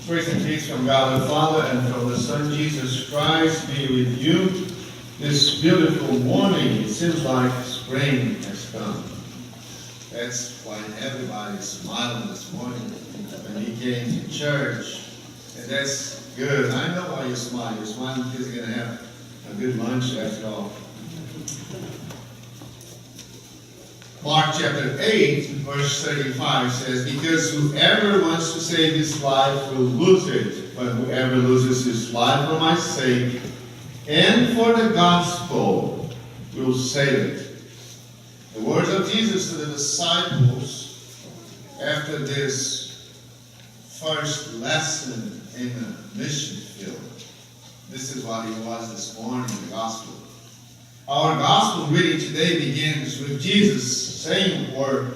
Grace and peace from God the Father and from the Son Jesus Christ be with you. This beautiful morning, it seems like spring has come. That's why everybody's smiling this morning when he came to church. And that's good. I know why you smile. You're smiling because you're going to have a good lunch after all. Mark chapter 8, verse 35 says, because whoever wants to save his life will lose it, but whoever loses his life for my sake and for the gospel will save it. The words of Jesus to the disciples after this first lesson in the mission field. This is what he was this morning in the gospel. Our gospel reading today begins with Jesus saying, or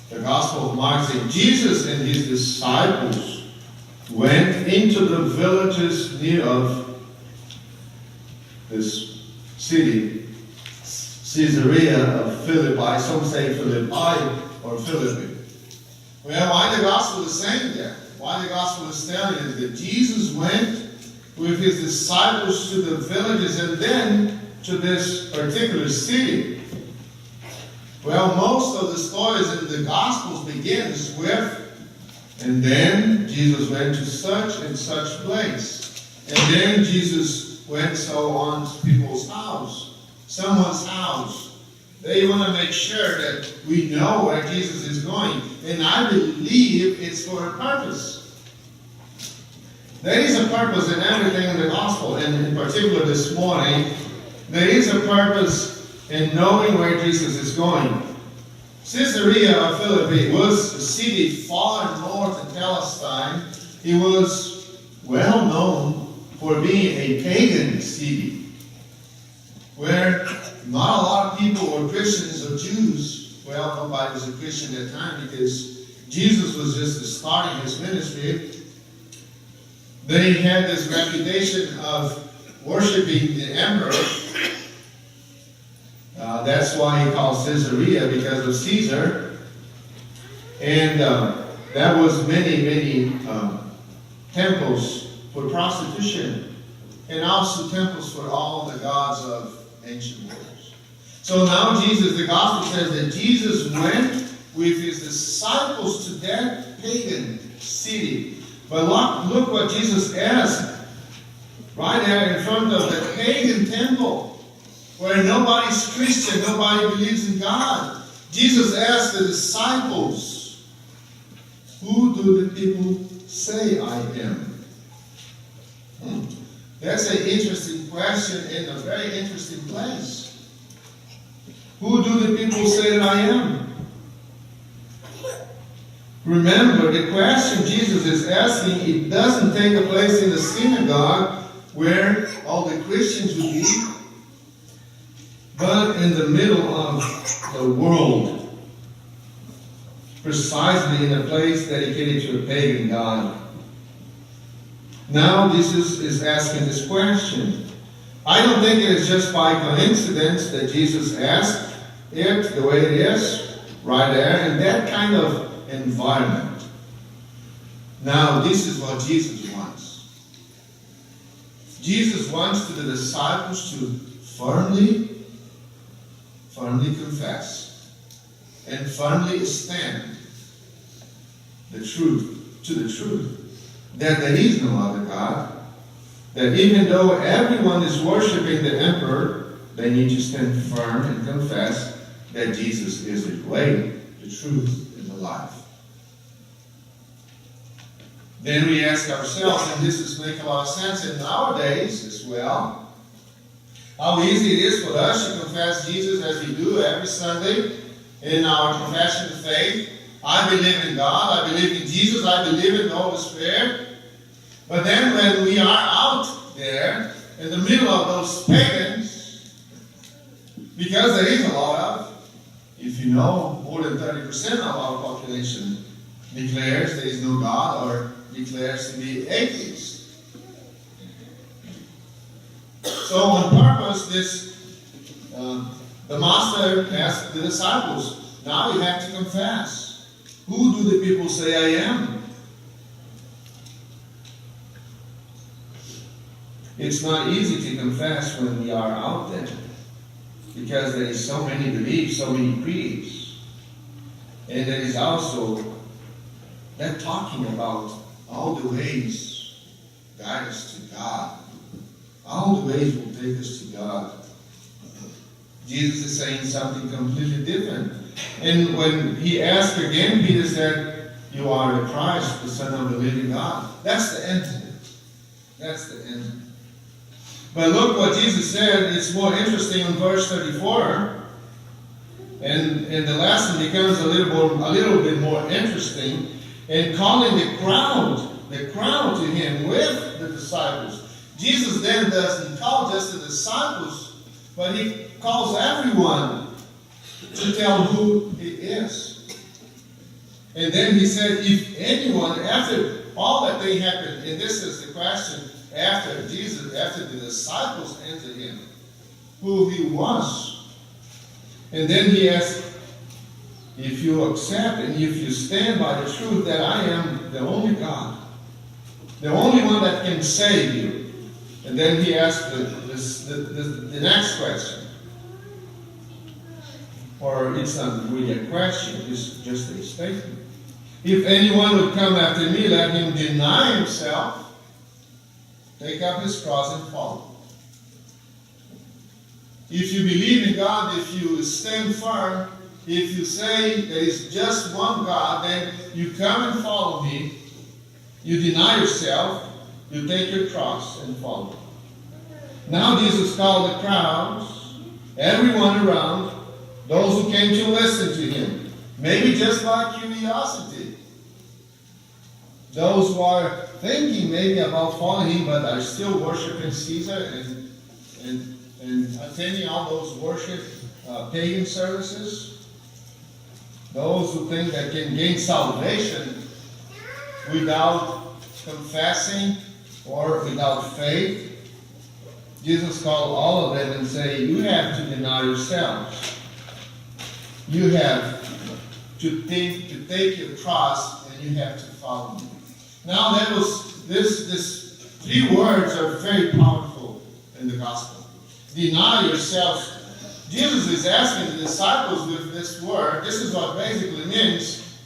the Gospel of Mark saying, Jesus and his disciples went into the villages near of this city, Caesarea of Philippi. Some say Philippi or Philippi. Well, why the Gospel is saying that? Why the Gospel is telling is that Jesus went with his disciples to the villages and then to this particular city. Well, most of the stories in the Gospels begins with, and then Jesus went to such and such place. And then Jesus went so on to people's house, someone's house. They want to make sure that we know where Jesus is going. And I believe it's for a purpose. There is a purpose in everything in the Gospel, and in particular this morning, there is a purpose in knowing where Jesus is going. Caesarea of Philippi was a city far north in Palestine. It was well known for being a pagan city, where not a lot of people were Christians or Jews. Well, nobody was a Christian at that time because Jesus was just starting his ministry. They had this reputation of worshiping the emperor. That's why he called Caesarea, because of Caesar. And that was many temples for prostitution, and also temples for all the gods of ancient worlds. So now Jesus, the gospel says that Jesus went with his disciples to that pagan city. But look what Jesus asked right there in front of the pagan temple, where nobody's Christian, nobody believes in God. Jesus asked the disciples, who do the people say I am? That's an interesting question in a very interesting place. Who do the people say that I am? Remember, the question Jesus is asking, it doesn't take a place in the synagogue where all the Christians would be, but in the middle of the world, precisely in a place dedicated to a pagan god. Now Jesus is asking this question. I don't think it is just by coincidence that Jesus asked it the way it is, right there, in that kind of environment. Now, this is what Jesus wants. Jesus wants to the disciples to firmly confess and firmly stand to the truth, that there is no other God, that even though everyone is worshiping the emperor, they need to stand firm and confess that Jesus is the way, the truth, and the life. Then we ask ourselves, and this is making a lot of sense in nowadays as well, how easy it is for us to confess Jesus as we do every Sunday in our confession of faith. I believe in God, I believe in Jesus, I believe in the Holy Spirit. But then when we are out there in the middle of those pagans, because there is a lot of, if you know, more than 30% of our population declares there is no God or declares to be atheist. So on purpose, the master asked the disciples, now you have to confess. Who do the people say I am? It's not easy to confess when we are out there, because there is so many beliefs, so many creeds. And there is also that talking about all the ways guide us to God. All the ways will take us to God. Jesus is saying something completely different. And when he asked again, Peter said, "You are the Christ, the Son of the living God." That's the end. That's the end. But look what Jesus said. It's more interesting in verse 34. And the lesson becomes a little bit more interesting. And calling the crowd to him with the disciples. Jesus then doesn't call just the disciples, but he calls everyone to tell who he is. And then he said, if anyone, after all that they happened, and this is the question, after the disciples answered him, who he was. And then he asked, if you accept and if you stand by the truth that I am the only God, the only one that can save you. And then he asked the next question. Or it's not really a question, it's just a statement. If anyone would come after me, let him deny himself, take up his cross and follow. If you believe in God, if you stand firm, if you say there is just one God, then you come and follow me. You deny yourself, you take your cross and follow. Now Jesus called the crowds, everyone around, those who came to listen to him, maybe just by curiosity. Those who are thinking maybe about following him, but are still worshiping Caesar and attending all those worship pagan services. Those who think that can gain salvation without confessing or without faith. Jesus called all of them and said, you have to deny yourselves. You have to take your cross and you have to follow me. Now that was this three words are very powerful in the gospel. Deny yourselves. Jesus is asking the disciples with this word, this is what basically means,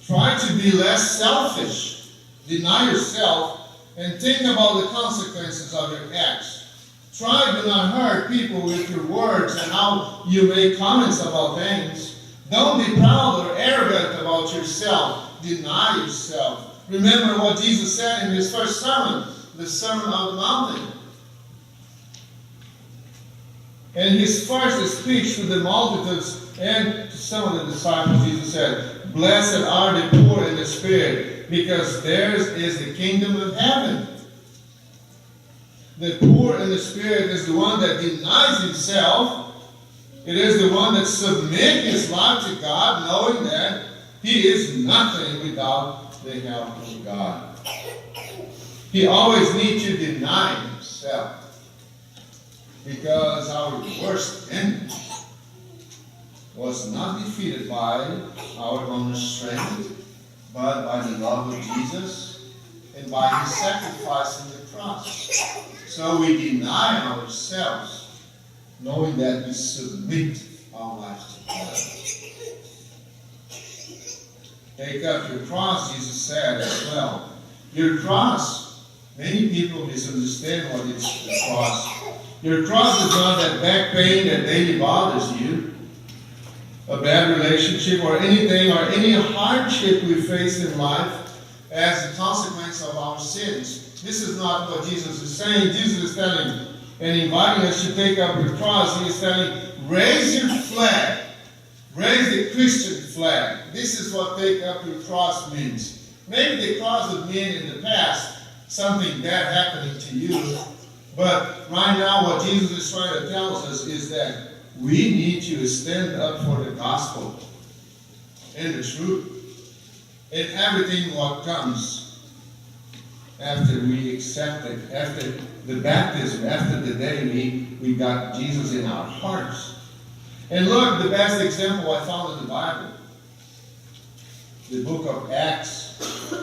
try to be less selfish. Deny yourself and think about the consequences of your acts. Try to not hurt people with your words and how you make comments about things. Don't be proud or arrogant about yourself. Deny yourself. Remember what Jesus said in his first sermon, the Sermon on the Mountain. In his first speech to the multitudes and to some of the disciples, Jesus said, blessed are the poor in the spirit, because theirs is the kingdom of heaven. The poor in the spirit is the one that denies himself. It is the one that submits his life to God, knowing that he is nothing without the help of God. He always needs to deny himself. Because our worst enemy was not defeated by our own strength, but by the love of Jesus and by his sacrifice on the cross. So we deny ourselves, knowing that we submit our lives to God. Take up your cross, Jesus said as well. Your cross, many people misunderstand what is the cross. Your cross is not that back pain that daily bothers you, a bad relationship or anything or any hardship we face in life as a consequence of our sins. This is not what Jesus is saying. Jesus is telling and inviting us to take up your cross. He is telling, raise your flag. Raise the Christian flag. This is what take up your cross means. Maybe the cross would mean in the past something bad happening to you. But right now what Jesus is trying to tell us is that we need to stand up for the gospel and the truth and everything what comes after we accept it, after the baptism, after the day we got Jesus in our hearts. And look, the best example I found in the Bible, the book of Acts,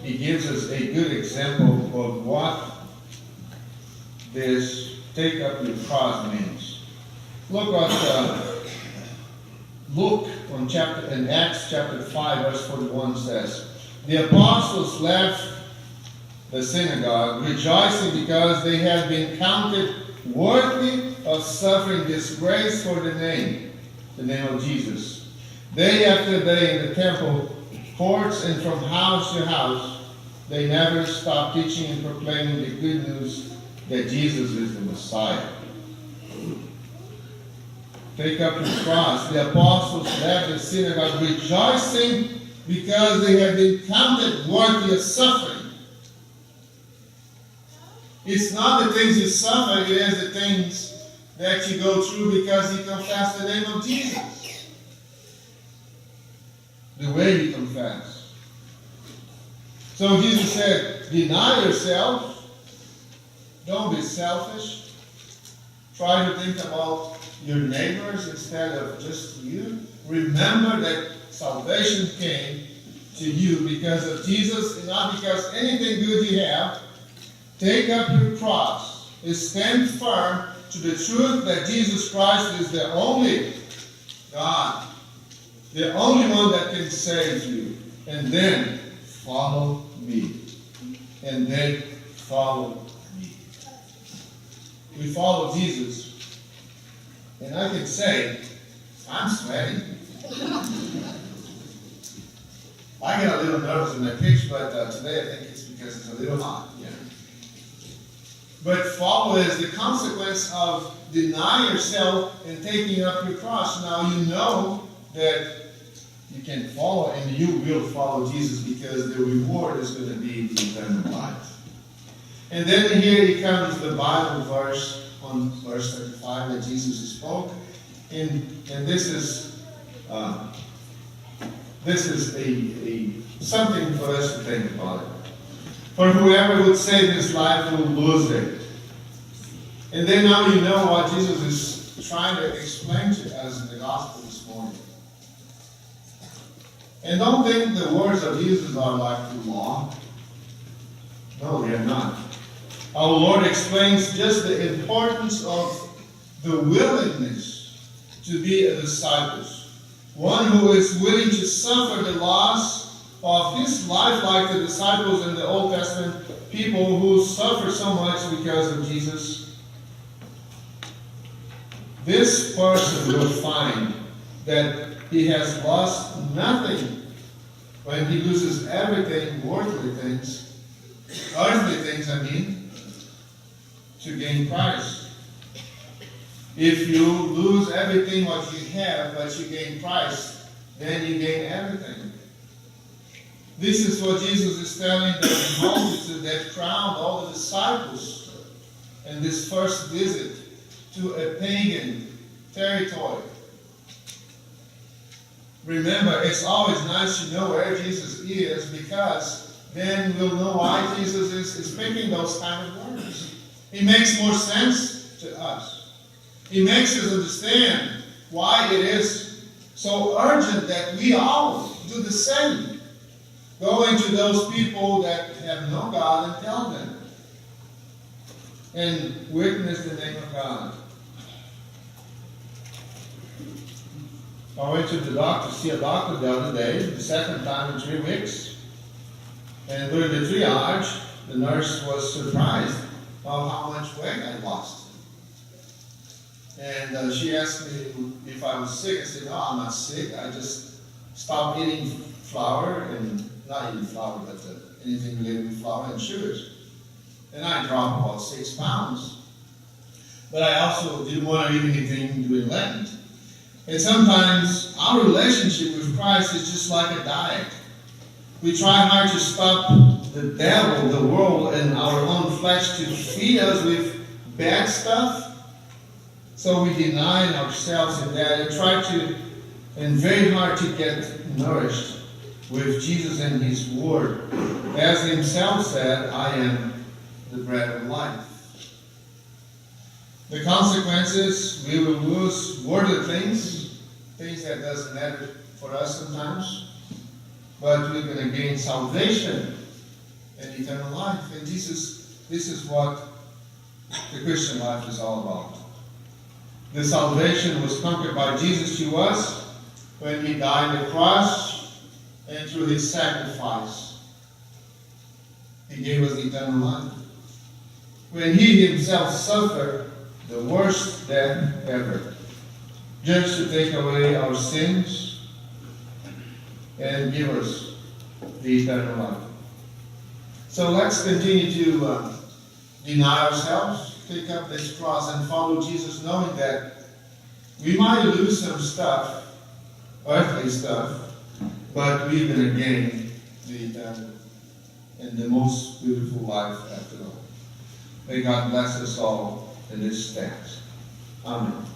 it gives us a good example of what this take up your cross means. Look what Luke in Acts chapter 5 verse 41 says. The apostles left the synagogue rejoicing because they had been counted worthy of suffering disgrace for the name of Jesus. Day after day in the temple courts and from house to house, they never stopped teaching and proclaiming the good news that Jesus is the Messiah. Take up your cross. The apostles left the synagogue rejoicing because they had been counted worthy of suffering. It's not the things you suffer, it is the things that you go through because you confess the name of Jesus. The way you confess. So Jesus said, deny yourself. Don't be selfish. Try to think about your neighbors instead of just you. Remember that salvation came to you because of Jesus and not because anything good you have. Take up your cross and stand firm to the truth that Jesus Christ is the only God, the only one that can save you. And then follow me. And then follow me. We follow Jesus. And I can say, I'm sweating. I get a little nervous when I preach, but today I think it's because it's a little hot. Yeah. But follow is the consequence of denying yourself and taking up your cross. Now you know that you can follow and you will follow Jesus because the reward is going to be the eternal life. And then here comes the Bible verse on verse 35 that Jesus spoke. And this is something for us to think about it. For whoever would save his life will lose it. And then now you know what Jesus is trying to explain to us in the gospel this morning. And don't think the words of Jesus are like too long. No, they are not. Our Lord explains just the importance of the willingness to be a disciple. One who is willing to suffer the loss of his life like the disciples in the Old Testament, people who suffer so much because of Jesus. This person will find that he has lost nothing when he loses everything, worldly things, earthly things, to gain Christ. If you lose everything what you have, but you gain Christ, then you gain everything. This is what Jesus is telling the multitude that crowned all the disciples in this first visit to a pagan territory. Remember, it's always nice to know where Jesus is because then we'll know why Jesus is speaking those kind of words. It makes more sense to us. It makes us understand why it is so urgent that we all do the same. Go into those people that have no God and tell them. And witness the name of God. I went to the doctor, see a doctor the other day, the second time in 3 weeks. And during the triage, the nurse was surprised of how much weight I lost. And she asked me if I was sick. I said, no, I'm not sick. I just stopped eating flour, and not eating flour, but anything related to flour and sugars. And I dropped about 6 pounds. But I also didn't want to eat anything during Lent. And sometimes our relationship with Christ is just like a diet. We try hard to stop the devil, the world, and our own flesh to feed us with bad stuff. So we deny ourselves in that and try to, and very hard to get nourished with Jesus and His Word. As Himself said, I am the bread of life. The consequences, we will lose worldly things that doesn't matter for us sometimes, but we're going to gain salvation and eternal life. And this is what the Christian life is all about. The salvation was conquered by Jesus to us when he died on the cross, and through his sacrifice, he gave us eternal life. When he himself suffered the worst death ever, just to take away our sins and give us the eternal life. So let's continue to deny ourselves, take up this cross, and follow Jesus, knowing that we might lose some stuff, earthly stuff, but we're going to gain the eternal and the most beautiful life after all. May God bless us all in this text. Amen.